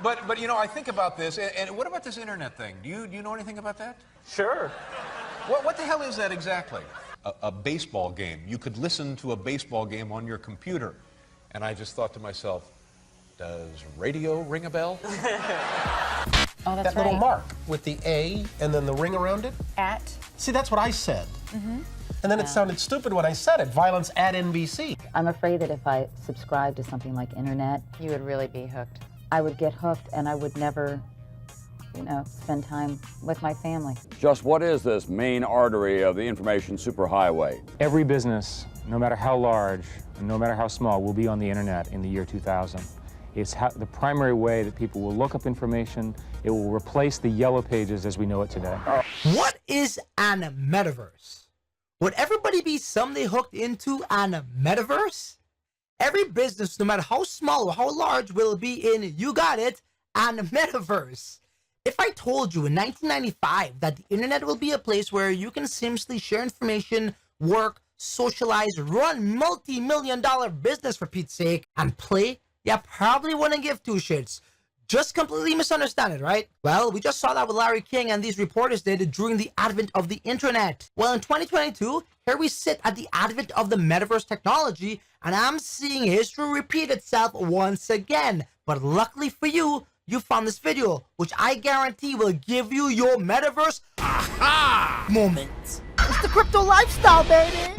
But you know, I think about this, and what about this internet thing? Do you know anything about that? Sure. What the hell is that exactly? A baseball game. You could listen to a baseball game on your computer. And I just thought to myself, does radio ring a bell? Oh, that's that little mark with the A and then the ring around it. At. See, that's what I said. And then it sounded stupid when I said it. Violence at NBC. I'm afraid that if I subscribed to something like internet, You would really be hooked. I would get hooked and I would never, spend time with my family. Just what is this main artery of the information superhighway? Every business, no matter how large, and no matter how small, will be on the internet in the year 2000. It's the primary way that people will look up information. It will replace the yellow pages as we know it today. What is an metaverse? Would everybody be someday hooked into an metaverse? Every business, no matter how small or how large, will be in, you got it, an metaverse. If I told you in 1995 that the internet will be a place where you can seamlessly share information, work, socialize, run multi-million-dollar business for Pete's sake, and play, you probably wouldn't give two shits. Just completely misunderstand it, right? Well, we just saw that with Larry King and these reporters did during the advent of the internet. Well, in 2022, here we sit at the advent of the metaverse technology, and I'm seeing history repeat itself once again. But luckily for you, you found this video, which I guarantee will give you your metaverse aha moment. It's the crypto lifestyle, baby.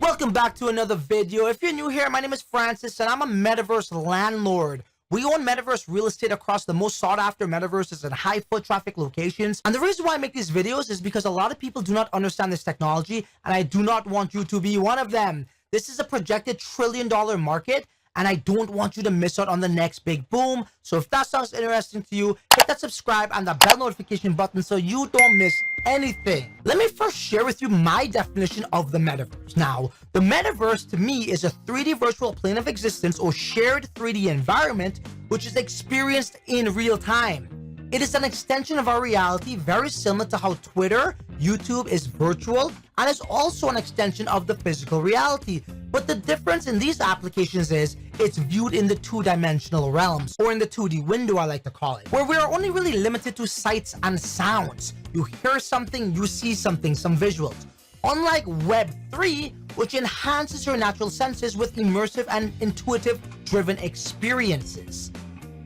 Welcome back to another video. If you're new here, my name is Francis, and I'm a metaverse landlord. We own metaverse real estate across the most sought-after metaverses and high foot traffic locations. And the reason why I make these videos is because a lot of people do not understand this technology, and I do not want you to be one of them. This is a projected $1 trillion market, and I don't want you to miss out on the next big boom. So if that sounds interesting to you, hit that subscribe and the bell notification button so you don't miss anything. Let me first share with you my definition of the metaverse. Now, the metaverse to me is a 3D virtual plane of existence or shared 3D environment which is experienced in real time. It is an extension of our reality, very similar to how Twitter, YouTube is virtual, and is also an extension of the physical reality. But the difference in these applications is it's viewed in the two-dimensional realms, or in the 2D window, I like to call it, where we are only really limited to sights and sounds. You hear something, you see something, some visuals. Unlike Web 3, which enhances your natural senses with immersive and intuitive-driven experiences.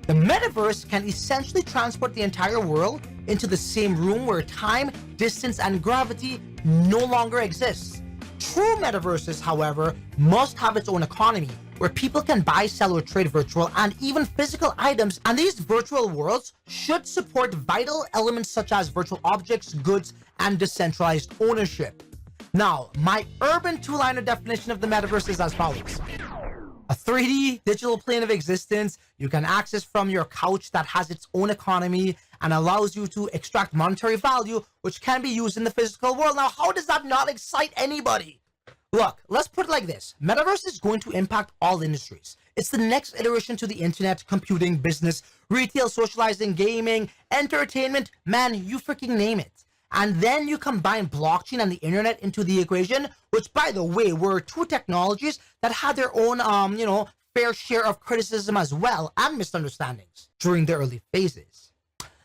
The metaverse can essentially transport the entire world into the same room where time, distance, and gravity no longer exists. True metaverses, however, must have its own economy, where people can buy, sell, or trade virtual and even physical items, and these virtual worlds should support vital elements such as virtual objects, goods, and decentralized ownership. Now, my urban two-liner definition of the metaverse is as follows. A 3D digital plane of existence you can access from your couch that has its own economy and allows you to extract monetary value, which can be used in the physical world. Now, how does that not excite anybody? Look, let's put it like this. Metaverse is going to impact all industries. It's the next iteration to the internet, computing, business, retail, socializing, gaming, entertainment, man, you freaking name it. And then you combine blockchain and the internet into the equation, which, by the way, were two technologies that had their own, fair share of criticism as well and misunderstandings during the early phases.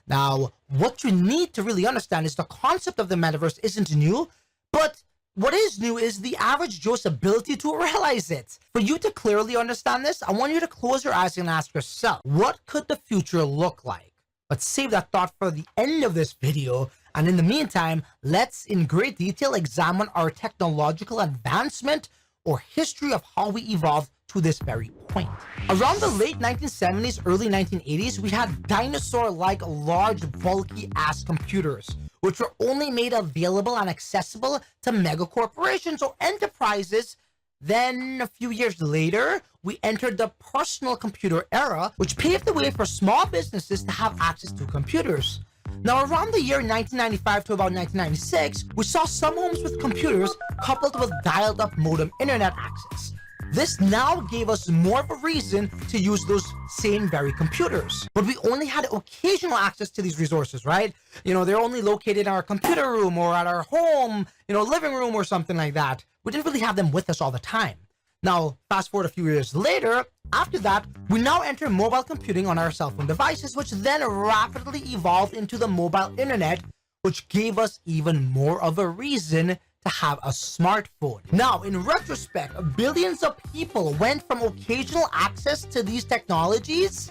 Now, what you need to really understand is the concept of the metaverse isn't new, but what is new is the average Joe's ability to realize it. For you to clearly understand this, I want you to close your eyes and ask yourself, what could the future look like? But save that thought for the end of this video. And in the meantime, let's in great detail examine our technological advancement or history of how we evolved to this very point. Around the late 1970s, early 1980s, we had dinosaur-like large, bulky-ass computers, which were only made available and accessible to mega corporations or enterprises. Then a few years later, we entered the personal computer era, which paved the way for small businesses to have access to computers. Now, around the year 1995 to about 1996, we saw some homes with computers coupled with dialed-up modem internet access. This now gave us more of a reason to use those same very computers. But we only had occasional access to these resources, right? They're only located in our computer room or at our home, living room or something like that. We didn't really have them with us all the time. Now, fast forward a few years later, after that, we now enter mobile computing on our cell phone devices, which then rapidly evolved into the mobile internet, which gave us even more of a reason to have a smartphone. Now, in retrospect, billions of people went from occasional access to these technologies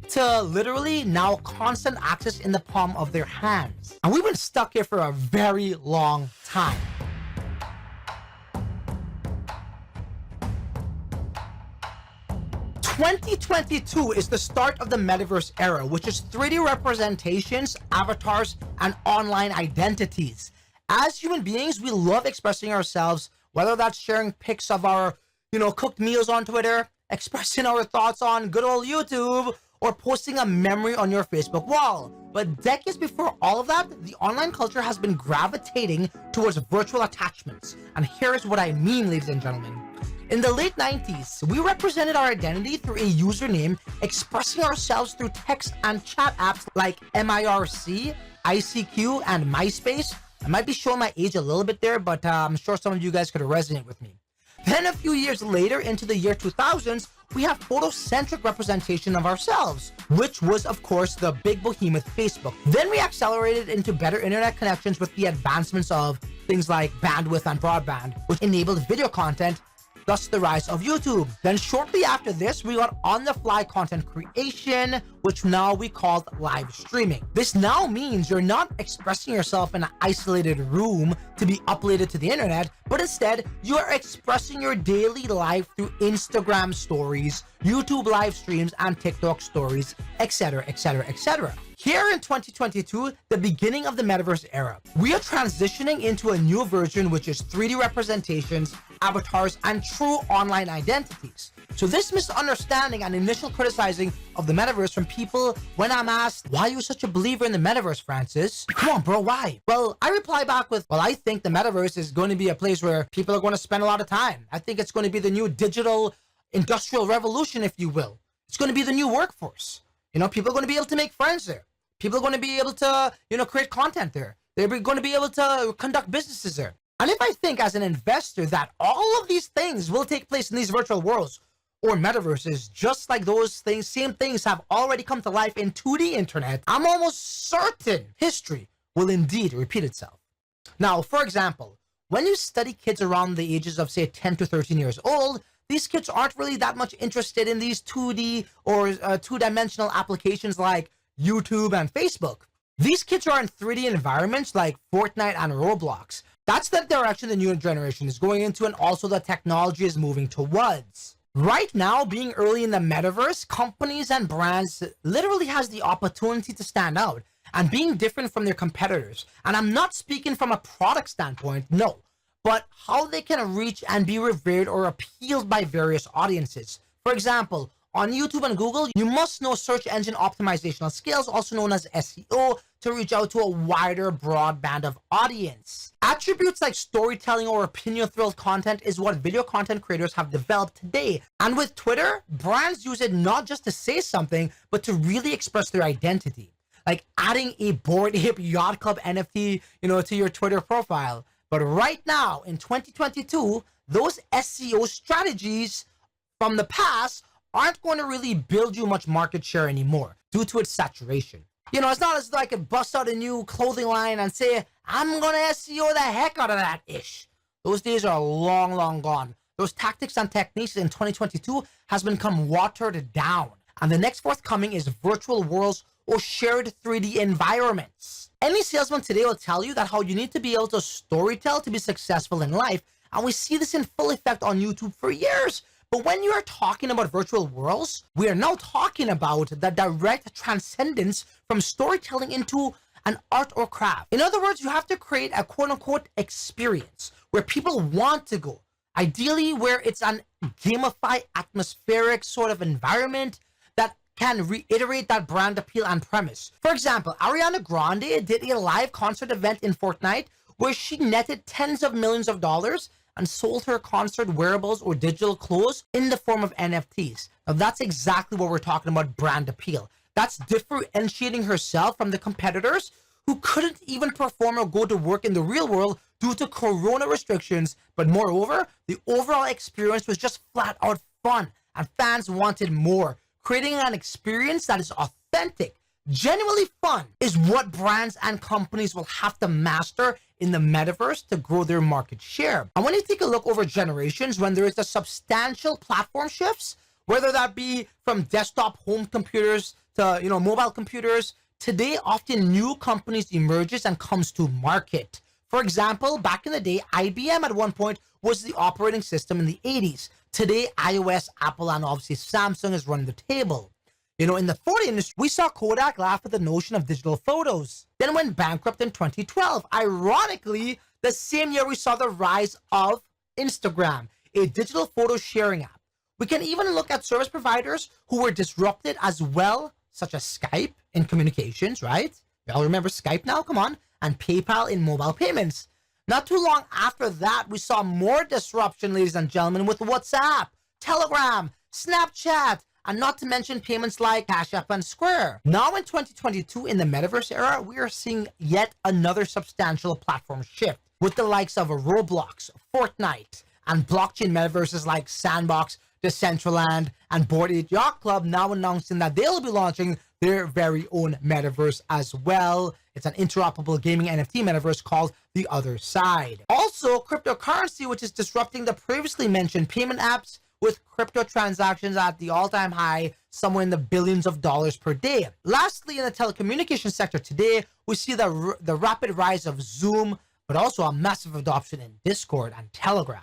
to literally now constant access in the palm of their hands. And we've been stuck here for a very long time. "2022 is the start of the metaverse era, which is 3D representations, avatars, and online identities. As human beings, we love expressing ourselves, whether that's sharing pics of our, cooked meals on Twitter, expressing our thoughts on good old YouTube, or posting a memory on your Facebook wall. But decades before all of that, the online culture has been gravitating towards virtual attachments. And here's what I mean, ladies and gentlemen. In the late 90s, we represented our identity through a username, expressing ourselves through text and chat apps like MIRC, ICQ, and MySpace. I might be showing my age a little bit there, but I'm sure some of you guys could resonate with me. Then a few years later, into the year 2000s, we have photocentric representation of ourselves, which was, of course, the big behemoth Facebook. Then we accelerated into better internet connections with the advancements of things like bandwidth and broadband, which enabled video content, thus the rise of YouTube. Then shortly after this, we got on-the-fly content creation, which now we call live streaming. This now means you're not expressing yourself in an isolated room to be uploaded to the internet, but instead, you're expressing your daily life through Instagram stories, YouTube live streams, and TikTok stories, etc., etc., etc. Here in 2022, the beginning of the metaverse era, we are transitioning into a new version, which is 3D representations, avatars, and true online identities. So this misunderstanding and initial criticizing of the metaverse from people when I'm asked, why are you such a believer in the metaverse, Francis? Come on, bro, why? Well, I reply back with, well, I think the metaverse is going to be a place where people are going to spend a lot of time. I think it's going to be the new digital industrial revolution, if you will. It's going to be the new workforce. People are going to be able to make friends there. People are going to be able to, create content there. They're going to be able to conduct businesses there. And if I think as an investor that all of these things will take place in these virtual worlds or metaverses, just like those things, same things have already come to life in 2D internet, I'm almost certain history will indeed repeat itself. Now, for example, when you study kids around the ages of, say, 10 to 13 years old, these kids aren't really that much interested in these 2D or two-dimensional applications like YouTube and Facebook. These kids are in 3D environments like Fortnite and Roblox. That's the direction the new generation is going into, and also the technology is moving towards. Right now, being early in the metaverse, companies and brands literally has the opportunity to stand out and being different from their competitors. And I'm not speaking from a product standpoint, no, but how they can reach and be revered or appealed by various audiences. For example, on YouTube and Google, you must know search engine optimizational skills, also known as SEO, to reach out to a wider, broad band of audience. Attributes like storytelling or opinion-thrilled content is what video content creators have developed today. And with Twitter, brands use it not just to say something, but to really express their identity. Like adding a Bored Ape Yacht Club NFT, to your Twitter profile. But right now, in 2022, those SEO strategies from the past aren't going to really build you much market share anymore due to its saturation. It's not as though I could bust out a new clothing line and say, I'm going to SEO the heck out of that ish. Those days are long, long gone. Those tactics and techniques in 2022 has become watered down. And the next forthcoming is virtual worlds or shared 3D environments. Any salesman today will tell you that how you need to be able to storytell to be successful in life. And we see this in full effect on YouTube for years. But when you are talking about virtual worlds, we are now talking about the direct transcendence from storytelling into an art or craft. In other words, you have to create a quote-unquote experience where people want to go. Ideally, where it's an gamified, atmospheric sort of environment that can reiterate that brand appeal and premise. For example, Ariana Grande did a live concert event in Fortnite where she netted tens of millions of dollars and sold her concert wearables or digital clothes in the form of NFTs. Now that's exactly what we're talking about, brand appeal. That's differentiating herself from the competitors who couldn't even perform or go to work in the real world due to corona restrictions, but moreover, the overall experience was just flat out fun and fans wanted more. Creating an experience that is authentic, genuinely fun is what brands and companies will have to master in the metaverse to grow their market share. And when you take a look over generations, when there is a substantial platform shifts, whether that be from desktop home computers to mobile computers, today often new companies emerges and comes to market. For example, back in the day, IBM at one point was the operating system in the 80s. Today, iOS, Apple, and obviously Samsung is running the table. In the photo industry, we saw Kodak laugh at the notion of digital photos, then went bankrupt in 2012. Ironically, the same year we saw the rise of Instagram, a digital photo sharing app. We can even look at service providers who were disrupted as well, such as Skype in communications, right? Y'all remember Skype now? Come on. And PayPal in mobile payments. Not too long after that, we saw more disruption, ladies and gentlemen, with WhatsApp, Telegram, Snapchat, and not to mention payments like Cash App and Square. Now in 2022, in the metaverse era, we are seeing yet another substantial platform shift with the likes of Roblox, Fortnite, and blockchain metaverses like Sandbox, Decentraland, and Bored Ape Yacht Club now announcing that they'll be launching their very own metaverse as well. It's an interoperable gaming NFT metaverse called The Other Side. Also, cryptocurrency, which is disrupting the previously mentioned payment apps with crypto transactions at the all-time high, somewhere in the billions of dollars per day. Lastly, in the telecommunications sector today, we see the rapid rise of Zoom, but also a massive adoption in Discord and Telegram.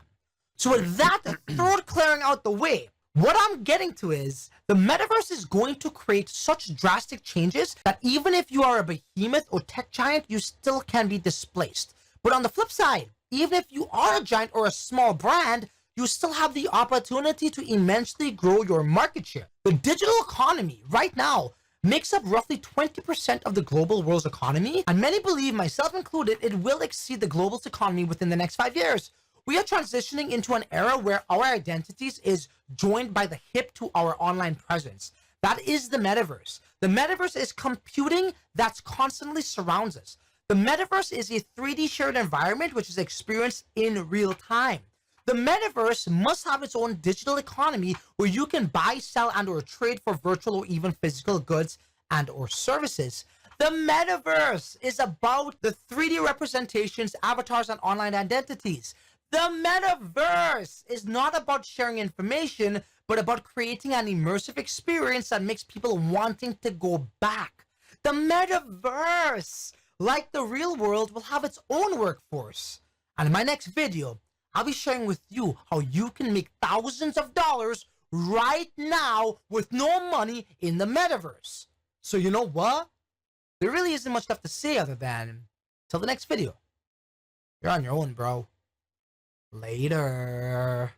So with that third clearing out the way, what I'm getting to is the metaverse is going to create such drastic changes that even if you are a behemoth or tech giant, you still can be displaced. But on the flip side, even if you are a giant or a small brand, you still have the opportunity to immensely grow your market share. The digital economy right now makes up roughly 20% of the global world's economy, and many believe, myself included, it will exceed the global's economy within the next 5 years. We are transitioning into an era where our identities is joined by the hip to our online presence. That is the metaverse. The metaverse is computing that constantly surrounds us. The metaverse is a 3D shared environment which is experienced in real time. The metaverse must have its own digital economy where you can buy, sell, and or trade for virtual or even physical goods and or services. The metaverse is about the 3D representations, avatars, and online identities. The metaverse is not about sharing information, but about creating an immersive experience that makes people wanting to go back. The metaverse, like the real world, will have its own workforce. And in my next video, I'll be sharing with you how you can make thousands of dollars right now with no money in the metaverse. So you know what? There really isn't much left to say other than, till the next video. You're on your own, bro. Later.